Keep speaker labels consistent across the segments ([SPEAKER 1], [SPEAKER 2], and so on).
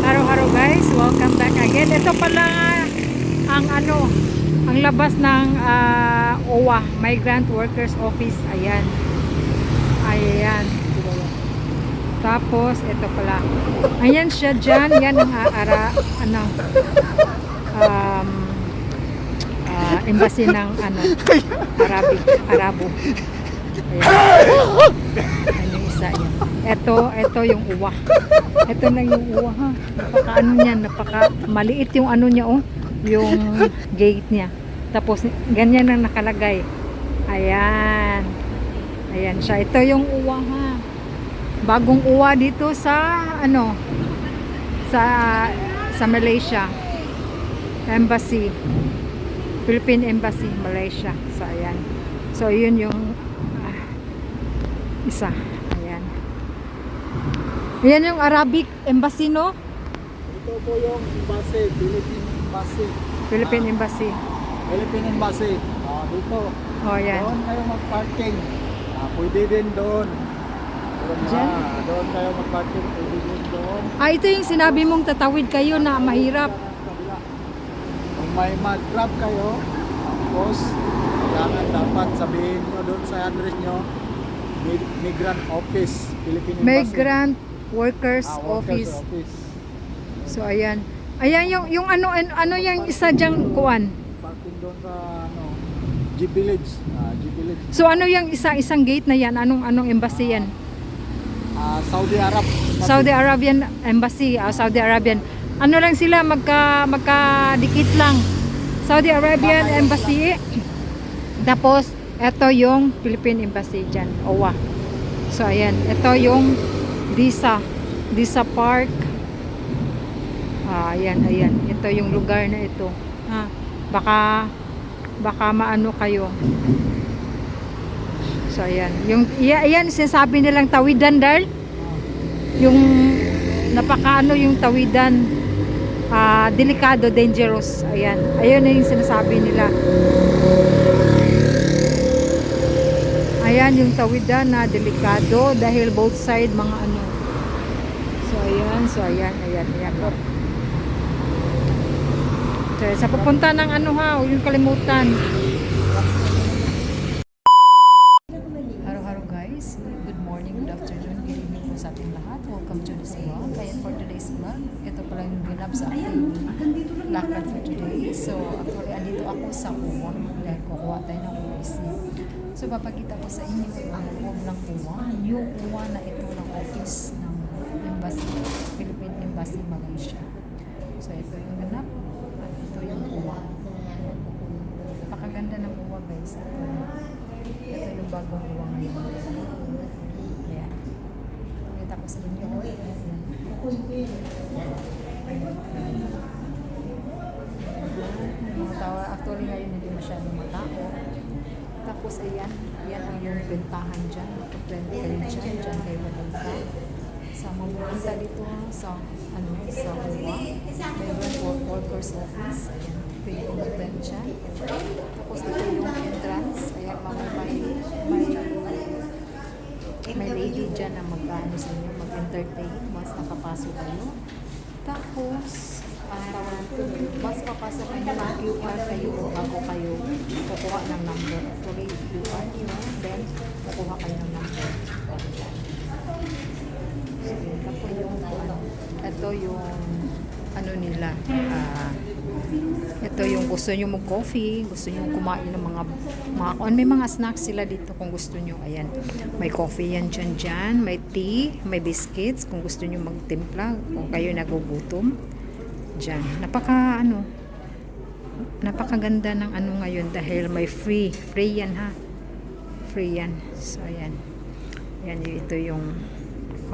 [SPEAKER 1] Haro-haro guys, welcome back again. Ito pala ang ang labas ng OWA, Migrant Workers Office. Ayan. Ayan. Tapos ito pala. Ayan siya dyan. Yan ang embassy ng Arabo. Ayan. Ano yung isa yan. Ito yung uwa. Ito na yung uwa ha. Napaka niyan, napaka maliit yung niya oh. Yung gate niya. Tapos ganyan ang nakalagay. Ayan. Ayan siya. Ito yung uwa ha. Bagong uwa dito sa sa Malaysia. Embassy. Philippine Embassy, Malaysia. So ayan. So yun yung isa. Ayan. Ayan yung Arabic Embassy, no?
[SPEAKER 2] Ito po yung Embassy, Philippine Embassy.
[SPEAKER 1] Philippine Embassy.
[SPEAKER 2] Philippine Embassy. Dito.
[SPEAKER 1] Oh, ayan.
[SPEAKER 2] Doon kayo mag-parking. Pwede din doon.
[SPEAKER 1] Diyan?
[SPEAKER 2] Doon kayo mag-parking. Pwede din doon.
[SPEAKER 1] Ito yung sinabi mong tatawid kayo na mahirap.
[SPEAKER 2] Kung may mag-grab kayo, tapos kailangan dapat sabihin nyo doon sa address nyo, Migrant Office, Philippine Embassy.
[SPEAKER 1] Migrant Workers Office. So ayan. Ayan yung yung isa diyang kuwan.
[SPEAKER 2] Parking doon sa G Village. G Village.
[SPEAKER 1] So ano yung isang gate na yan? Anong embassy yan?
[SPEAKER 2] Saudi Arab.
[SPEAKER 1] Saudi Arabian Embassy. Saudi Arabian. Ano lang sila magkadikit lang. Saudi Arabian Embassy. Tapos ito yung Philippine Embassy dyan. OWA. So ayan. Ito yung Disa Park. Ayan. Ito yung lugar na ito. Baka maano kayo. So ayan. Ayan sinasabi nilang tawidan dahil yung yung tawidan delikado, dangerous. Ayan. Ayun na yung sinasabi nila. Ayan yung tawidan na delikado dahil both side mga So ayan. So, sa pupunta ng huwag yung kalimutan. Haro-haro guys. Good morning, good afternoon, good evening po sa ating lahat. Welcome to this vlog. Kaya for today's vlog, ito pala yung ginap sa ating lakad for today. So actually, andito ako sa UWA dahil kukuha tayo ng OPC. So papakita ko sa inyo ang loob ng UWA. Yung UWA na ito ng office ng Embassy, Philippine Embassy, Malaysia. So ito yung ganap at ito yung UWA. Napakaganda ng UWA guys. Ito yung bagong UWA ngayon. Ayan. Pakita ko sa inyo. Mga tao, actually ngayon hindi masyadong matao. Tapos ayan, yan ang yung bentahan dyan. Mag-print kayo dyan, dyan kayo mapunta. Sa mapunta dito sa UWA, Migrant Workers Office. Ayan, pwede kong mag-print dyan. Tapos ito yung entrance. Ayan, may lady dyan na sa inyo, mag-entertain once nakapasok kayo. Tapos, mas papasok kayo ng QR kayo bago kayo kukuha ng number. Actually, QR nyo, then kukuha kayo ng number. So, ito yung nila. Ito yung gusto nyo mag-coffee, gusto nyo kumain ng mga may mga snacks sila dito kung gusto nyo. Ayan, may coffee yan dyan, may tea, may biscuits kung gusto nyo magtimpla, kung kayo nagugutom dyan. Napakaganda ng ngayon dahil may free yan ha. Free yan. So ayan. Ayan, ito yung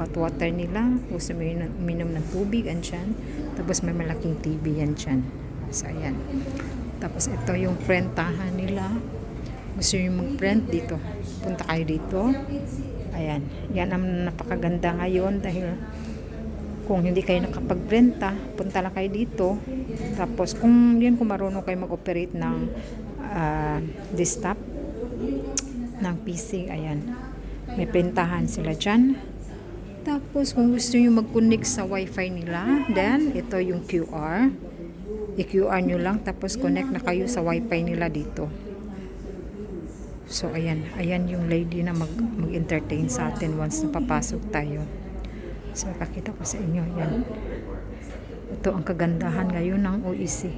[SPEAKER 1] hot water nila. Gusto mo uminom ng tubig, andyan. Tapos may malaking TV yan dyan. So ayan. Tapos ito yung prentahan nila. Gusto nyo mag-print dito, punta kayo dito. Ayan. Yan ang napakaganda ngayon dahil Kung hindi kayo nakapagrenta, punta lang kayo dito. Tapos kung marunong kayo mag-operate ng desktop ng PC, ayan. May printahan sila dyan. Tapos kung gusto nyo mag-connect sa wifi nila, then ito yung QR. I-QR nyo lang, tapos connect na kayo sa wifi nila dito. So ayan yung lady na mag-entertain sa atin once na papasok tayo. So pakita ko sa inyo, yan. Ito ang kagandahan ngayon ng OEC.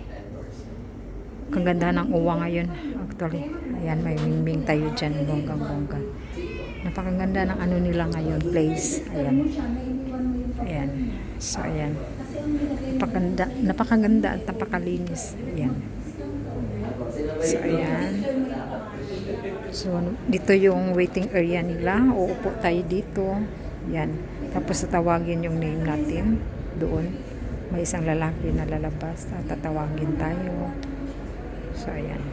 [SPEAKER 1] Kagandahan ng UWA ngayon, actually. Ayan, may mingming tayo dyan, bonggang-bongga. Napakaganda ng ano nila ngayon, place. Ayan. So ayan. Napakaganda at napakalinis. Ayan. So ayan. So dito yung waiting area nila. Uupo tayo dito. Yan. Tapos tatawagin yung name natin doon. May isang lalaki na lalabas. Tatawagin tayo. So, ayan.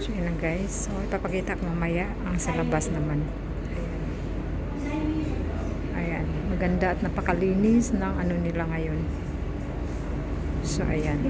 [SPEAKER 1] So, yun lang guys. So, ipapakita ko mamaya ang sa labas naman. Ayan. Ayan. Maganda at napakalinis ng ano nila ngayon. So, ayan.